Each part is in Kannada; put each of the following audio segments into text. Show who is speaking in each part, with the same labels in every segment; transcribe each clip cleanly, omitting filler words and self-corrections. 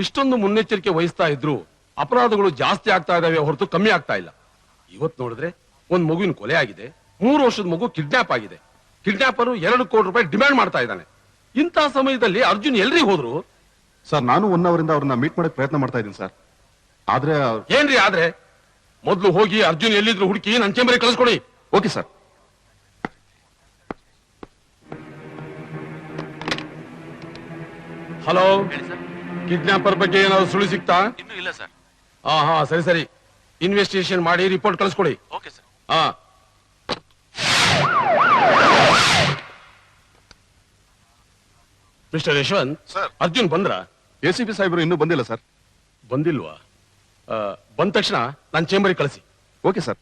Speaker 1: ಇಷ್ಟೊಂದು ಮುನ್ನೆಚ್ಚರಿಕೆ ವಹಿಸ್ತಾ ಇದ್ರು ಅಪರಾಧಗಳು ಜಾಸ್ತಿ ಆಗ್ತಾ ಇದಾವೆ ಹೊರತು ಕಮ್ಮಿ ಆಗ್ತಾ ಇಲ್ಲ. ಇವತ್ತು ನೋಡಿದ್ರೆ ಒಂದ್ ಮಗುವಿನ ಕೊಲೆ ಆಗಿದೆ, 3 ವರ್ಷದ ಮಗು ಕಿಡ್ನಾಪ್ ಆಗಿದೆ. ಕಿಡ್ನಾಪರ್ 2 ಕೋಟಿ ರೂಪಾಯಿ ಡಿಮ್ಯಾಂಡ್ ಮಾಡ್ತಾ ಇದ್ದಾನೆ. ಇಂಥ ಸಮಯದಲ್ಲಿ ಅರ್ಜುನ್ ಎಲ್ರಿಗೆ ಹೋದ್ರು?
Speaker 2: ಸರ್, ನಾನು 1 ಅವರಿಂದ ಅವ್ರನ್ನ ಮೀಟ್ ಮಾಡಕ್ ಪ್ರಯತ್ನ ಮಾಡ್ತಾ ಇದ್ದೀನಿ ಸರ್. ಆದ್ರೆ
Speaker 1: ಏನ್ರಿ ಆದ್ರೆ? ಮೊದ್ಲು ಹೋಗಿ ಅರ್ಜುನ್ ಎಲ್ಲಿದ್ರು ಹುಡುಕಿ ನನ್ನ ಚೇಂಬರಿಗೆ ಕಳಿಸ್ಕೊಡಿ.
Speaker 2: Okay sir.
Speaker 1: ಹಲೋ, ಕಿಡ್ನಾಪರ್ ಬಗ್ಗೆ ಏನಾದ್ರು ಸುಳ್ಳು ಸಿಗ್ತಾ?
Speaker 3: ಇನ್ನೂ ಇಲ್ಲ ಸರ್.
Speaker 1: ಹಾ ಸರಿ ಸರಿ, ಇನ್ವೆಸ್ಟಿಗೇಷನ್ ಮಾಡಿ ರಿಪೋರ್ಟ್ ಕಳಿಸ್ಕೊಡಿ.
Speaker 3: Okay sir.
Speaker 1: ಹಾ, ಮಿಸ್ಟರ್ ಯಶವಂತ್,
Speaker 2: ಸರ್.
Speaker 1: ಅರ್ಜುನ್ ಬಂದ್ರ?
Speaker 2: ACP ಸಾಹೇಬರು ಇನ್ನೂ ಬಂದಿಲ್ಲ ಸರ್.
Speaker 1: ಬಂದಿಲ್ವಾ? ಬಂದ ತಕ್ಷಣ ನನ್ನ ಚೇಂಬರಿಗೆ ಕಳಿಸಿ.
Speaker 2: Okay sir.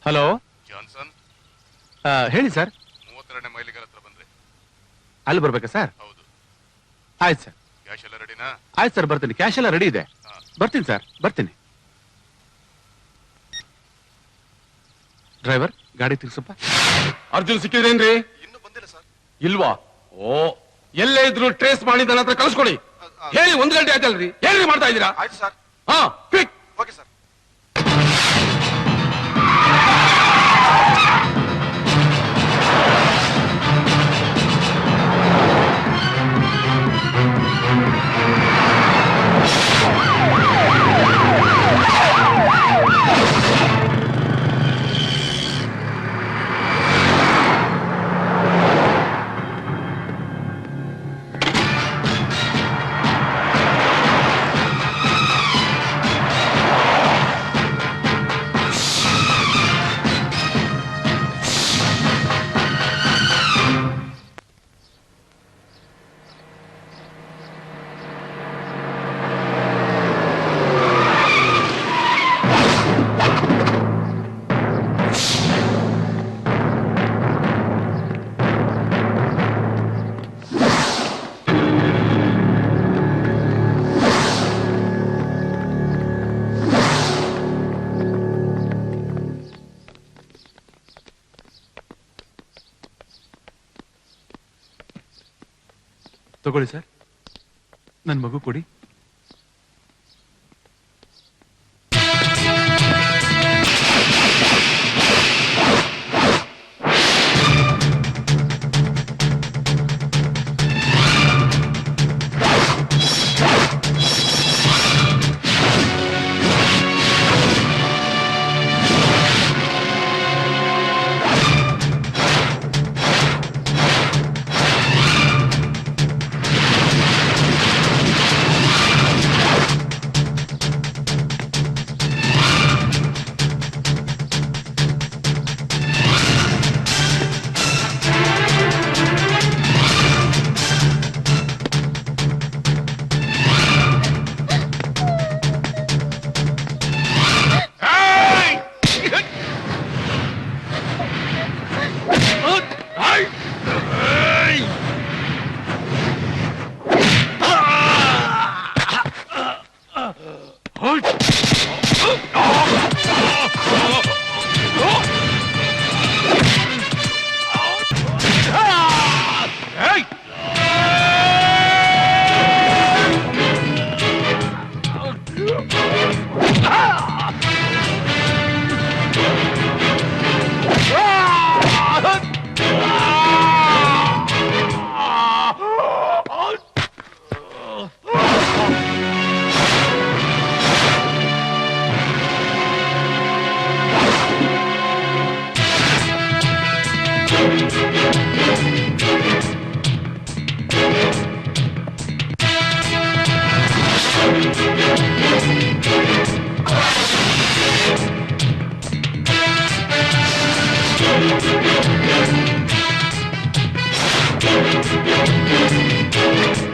Speaker 4: ಹಲೋ,
Speaker 3: ಜಾನ್ಸನ್,
Speaker 4: ಹೇಳಿ ಸರ್.
Speaker 3: 32ನೇ ಮೈಲಿಗಲ್ ಹತ್ರ ಬಂದ್ರೆ
Speaker 4: ಅಲ್ಲಿ ಬರ್ಬೇಕಾ ಸರ್?
Speaker 3: ಹೌದು.
Speaker 4: ಆಯ್ತು ಸರ್.
Speaker 3: ಕ್ಯಾಶ್ ಎಲ್ಲ ರೆಡಿನಾ?
Speaker 4: ಆಯ್ತು ಸರ್, ಬರ್ತೀನಿ. ಕ್ಯಾಶ್ ಎಲ್ಲ ರೆಡಿ ಇದೆ. ಬರ್ತೀನಿ ಸರ್, ಬರ್ತೀನಿ. ಡ್ರೈವರ್, ಗಾಡಿ ತಿರ್ಸಪ್ಪ.
Speaker 1: ಅರ್ಜುನ್ ಸಿಕ್ಕಿದ್ರೇನ್ರಿ?
Speaker 2: ಇನ್ನೂ ಬಂದಿಲ್ಲ ಸರ್.
Speaker 1: ಇಲ್ವಾ? ಓ, ಎಲ್ಲೇ ಇದ್ರು ಟ್ರೇಸ್ ಮಾಡಿ ನನ್ನ ಹತ್ರ ಕಳಿಸ್ಕೊಡಿ. ಹೇಳಿ, 1 ಗಂಟೆ ಆಯ್ತಲ್ರಿ, ಏನ್ರಿ ಮಾಡ್ತಾ ಇದ್ದೀರಾ?
Speaker 2: ಆಯ್ತು ಸರ್.
Speaker 1: ಹಾ, ಕ್ವಿಕ್.
Speaker 2: Okay sir.
Speaker 4: ತಗೊಳ್ಳಿ ಸರ್, ನನ್ನ ಮಗು ಕೊಡಿ.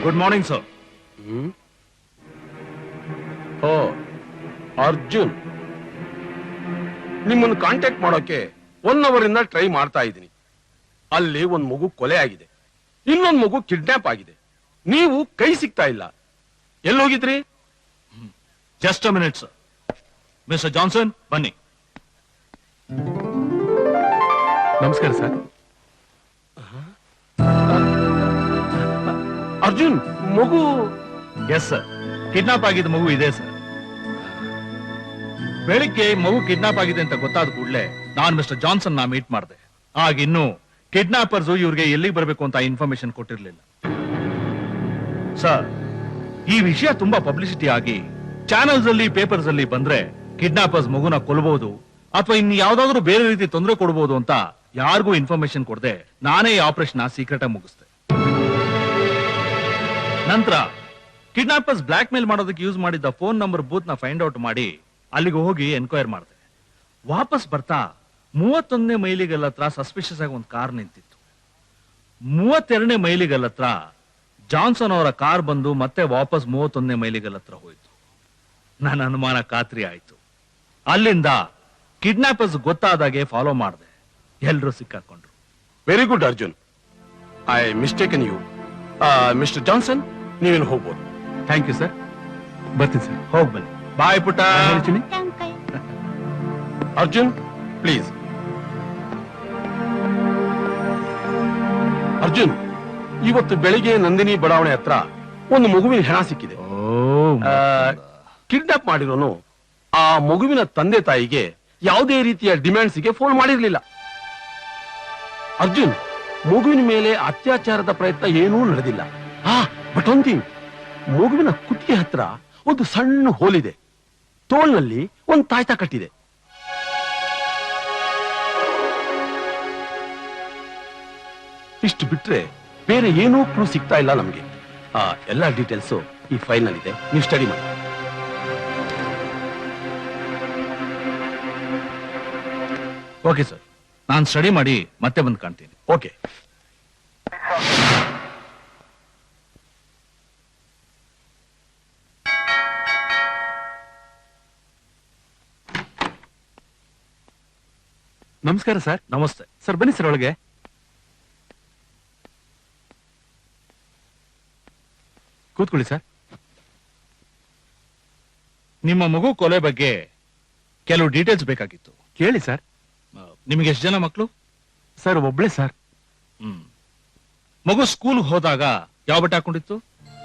Speaker 5: Good morning, sir.
Speaker 1: Oh, Arjun. ನಿಮ್ಮನ್ನು ಕಾಂಟ್ಯಾಕ್ಟ್ ಮಾಡೋಕೆ 1 ಅವರ್ ಇಂದ ಟ್ರೈ ಮಾಡ್ತಾ ಇದ್ದೀನಿ. ಅಲ್ಲಿ ಒಂದ್ ಮಗು ಕೊಲೆ ಆಗಿದೆ, ಇನ್ನೊಂದ್ ಮಗು ಕಿಡ್ನಾಪ್ ಆಗಿದೆ. ನೀವು ಕೈ ಸಿಗ್ತಾ ಇಲ್ಲ. ಎಲ್ಲೋಗಿದ್ರಿ?
Speaker 5: Just a minute sir. Mister Johnson, ಬನ್ನಿ.
Speaker 4: ನಮಸ್ಕಾರ ಸರ್.
Speaker 1: ಅರ್ಜುನ್, ಮಗು
Speaker 5: ಎಸ್ ಸರ್, ಕಿಡ್ನಾಪ್ ಆಗಿದ್ದ ಮಗು ಇದೆ ಸರ್. ಬೆಳಿಗ್ಗೆ ಮಗು ಕಿಡ್ನಾಪ್ ಆಗಿದೆ ಅಂತ ಗೊತ್ತಾದ ಕೂಡಲೇ ನಾನು ಮಿಸ್ಟರ್ ಜಾನ್ಸನ್ ಮೀಟ್ ಮಾಡಿದೆ. ಆಗ ಇನ್ನು ಕಿಡ್ನಾಪರ್ಸ್ ಇವ್ರಿಗೆ ಎಲ್ಲಿಗೆ ಬರಬೇಕು ಅಂತ ಇನ್ಫಾರ್ಮೇಶನ್ ಕೊಟ್ಟಿರ್ಲಿಲ್ಲ ಸರ್. ಈ ವಿಷಯ ತುಂಬಾ ಪಬ್ಲಿಸಿಟಿ ಆಗಿ ಚಾನೆಲ್ಸ್ ಅಲ್ಲಿ, ಪೇಪರ್ಸ್ ಅಲ್ಲಿ ಬಂದ್ರೆ ಕಿಡ್ನಾಪರ್ಸ್ ಮಗುನ ಕೊಲ್ಲಬಹುದು ಅಥವಾ ಇನ್ ಯಾವ್ದಾದ್ರು ಬೇರೆ ರೀತಿ ತೊಂದರೆ ಕೊಡಬಹುದು ಅಂತ ಯಾರಿಗೂ ಇನ್ಫಾರ್ಮೇಶನ್ ಕೊಡದೆ ನಾನೇ ಈ ಆಪರೇಷನ್ ಸೀಕ್ರೆಟ್ ಆಗಿ ಮುಗಿಸ್ದೆ. ನಂತರ ಕಿಡ್ನಾಪರ್ಸ್ ಬ್ಲಾಕ್ ಮೇಲ್ ಮಾಡೋದಕ್ಕೆ ಯೂಸ್ ಮಾಡಿದ್ದ ಫೋನ್ ನಂಬರ್ ಬೂತ್ ನ ಫೈಂಡ್ ಔಟ್ ಮಾಡಿ ಅಲ್ಲಿಗೆ ಹೋಗಿ ಎನ್ಕ್ವೈರ್ ಮಾಡಿದೆ. ವಾಪಸ್ ಬರ್ತಾ 31ನೇ ಮೈಲಿಗಲ್ ಹತ್ರ ಸಸ್ಪಿಷಿಯಸ್ ಆಗಿ ಒಂದು ಕಾರ್ ನಿಂತಿತ್ತು. 32ನೇ ಮೈಲಿಗಲ್ ಹತ್ರ ಜಾನ್ಸನ್ ಅವರ ಕಾರ್ ಬಂದು ಮತ್ತೆ ವಾಪಸ್ 31ನೇ ಮೈಲಿಗಲ್ ಹತ್ರ ಹೋಯ್ತು. ನನ್ನ ಅನುಮಾನ ಖಾತ್ರಿ ಆಯ್ತು. ಅಲ್ಲಿಂದ ಕಿಡ್ನಾಪರ್ಸ್ ಗೊತ್ತಾದಾಗೆ ಫಾಲೋ ಮಾಡಿದೆ. ಎಲ್ರೂ ಸಿಕ್ಕಾಕೊಂಡ್ರು.
Speaker 1: Very good Arjun. I mistaken you. Mister Johnson, ನೀವೇನು ಹೋಗ್ಬೋದು.
Speaker 4: Thank you sir. ಬರ್ತೀನಿ ಸರ್.
Speaker 5: ಹೋಗ್ಬನ್ನಿ. ಬಾಯ್ ಪುಟ್ಟ.
Speaker 4: ಹೇಳ್ತೀನಿ.
Speaker 1: ಅರ್ಜುನ್, ಪ್ಲೀಸ್. ಅರ್ಜುನ್, ಇವತ್ತು ಬೆಳಿಗ್ಗೆ ನಂದಿನಿ ಬಡಾವಣೆ ಹತ್ರ ಒಂದು ಮಗುವಿನ ಹೆಣ ಸಿಕ್ಕಿದೆ. ಕಿಡ್ನಾಪ್ ಮಾಡಿರೋನು ಆ ಮಗುವಿನ ತಂದೆ ತಾಯಿಗೆ ಯಾವುದೇ ರೀತಿಯ ಡಿಮ್ಯಾಂಡ್ಸ್ಗೆ ಫೋನ್ ಮಾಡಿರ್ಲಿಲ್ಲ. ಅರ್ಜುನ್, ಮಗುವಿನ ಮೇಲೆ ಅತ್ಯಾಚಾರದ ಪ್ರಯತ್ನ ಏನೂ ನಡೆದಿಲ್ಲ. ಬಟ್ ಒನ್ ಥಿಂಗ್, ಮಗುವಿನ ಕುತ್ತಿಗೆ ಹತ್ರ ಒಂದು ಸಣ್ಣ ಹೋಲಿದೆ. ತೋಳ್ನಲ್ಲಿ ಒಂದು ತಾಯ್ತ ಕಟ್ಟಿದೆ. ಇಷ್ಟು ಬಿಟ್ರೆ ಬೇರೆ ಏನೂ ಕ್ಲೂ ಸಿಗ್ತಾ ಇಲ್ಲ ನಮ್ಗೆ. ಎಲ್ಲಾ ಡೀಟೇಲ್ಸ್ ಈ ಫೈಲ್ ನಲ್ಲಿ ಇದೆ, ನೀವು ಸ್ಟಡಿ ಮಾಡಿ.
Speaker 5: ಓಕೆ ಸರ್, ನಾನು ಸ್ಟಡಿ ಮಾಡಿ ಮತ್ತೆ ಬಂದು ಕಾಣ್ತೀನಿ.
Speaker 1: ಓಕೆ.
Speaker 4: ನಮಸ್ಕಾರ ಸರ್.
Speaker 5: ನಮಸ್ತೆ
Speaker 4: ಸರ್, ಬನ್ನಿ ಸರ್ ಒಳಗೆ. ಕೂತ್ಕೊಳ್ಳಿ ಸರ್.
Speaker 5: ನಿಮ್ಮ ಮಗು ಕೊಲೆ ಬಗ್ಗೆ ಕೆಲವು ಡೀಟೇಲ್ಸ್ ಬೇಕಾಗಿತ್ತು.
Speaker 4: ಕೇಳಿ ಸರ್.
Speaker 5: ನಿಮಗೆ ಎಷ್ಟು ಜನ ಮಕ್ಕಳು?
Speaker 4: ಸರ್, ಒಬ್ಳೆ ಸರ್.
Speaker 5: ಮಗು ಸ್ಕೂಲ್ ಹೋದಾಗ ಯಾವ ಬಟ್ಟೆ ಹಾಕೊಂಡಿತ್ತು?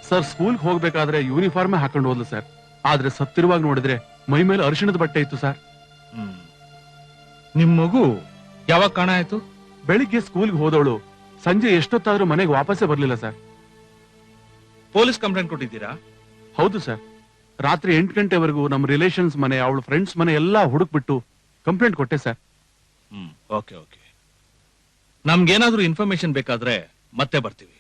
Speaker 4: ಸರ್, ಸ್ಕೂಲ್ಗೆ ಹೋಗ್ಬೇಕಾದ್ರೆ ಯೂನಿಫಾರ್ಮೇ ಹಾಕೊಂಡು ಹೋದ್ಲು ಸರ್. ಆದ್ರೆ ಸತ್ತಿರುವಾಗ ನೋಡಿದ್ರೆ ಮೈ ಮೇಲೆ ಅರಿಶಿಣದ ಬಟ್ಟೆ ಇತ್ತು ಸರ್.
Speaker 5: ನಿಮ್ ಮಗು ಯಾವಾಗ ಕಾಣ ಆಯ್ತು?
Speaker 4: ಬೆಳಿಗ್ಗೆ ಸ್ಕೂಲ್ಗೆ ಹೋದವಳು ಸಂಜೆ ಎಷ್ಟೊತ್ತಾದ್ರೂ ಮನೆಗೆ ವಾಪಸ್ಸೇ ಬರ್ಲಿಲ್ಲ ಸರ್.
Speaker 5: ಪೊಲೀಸ್ ಕಂಪ್ಲೇಂಟ್ ಕೊಟ್ಟಿದ್ದೀರಾ?
Speaker 4: ಹೌದು ಸರ್. ರಾತ್ರಿ 8 ಗಂಟೆವರೆಗೂ ನಮ್ಮ ರಿಲೇಷನ್ಸ್ ಮನೆ, ಅವಳ ಫ್ರೆಂಡ್ಸ್ ಮನೆ ಎಲ್ಲಾ ಹುಡುಕ್ಬಿಟ್ಟು ಕಂಪ್ಲೇಂಟ್ ಕೊಟ್ಟೆ ಸರ್.
Speaker 5: Okay okay. ನಮ್ಗೇನಾದ್ರೂ ಇನ್ಫಾರ್ಮೇಶನ್ ಬೇಕಾದ್ರೆ ಮತ್ತೆ ಬರ್ತೀವಿ.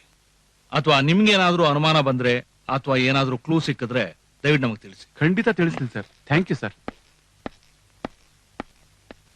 Speaker 5: ಅಥವಾ ನಿಮ್ಗೇನಾದ್ರೂ ಅನುಮಾನ ಬಂದ್ರೆ ಅಥವಾ ಏನಾದ್ರೂ ಕ್ಲೂ ಸಿಕ್ಕಿದ್ರೆ ದಯವಿಟ್ಟು ನಮಗೆ ತಿಳಿಸಿ.
Speaker 4: ಖಂಡಿತ ತಿಳಿಸ್ತೀನಿ ಸರ್. Thank you sir.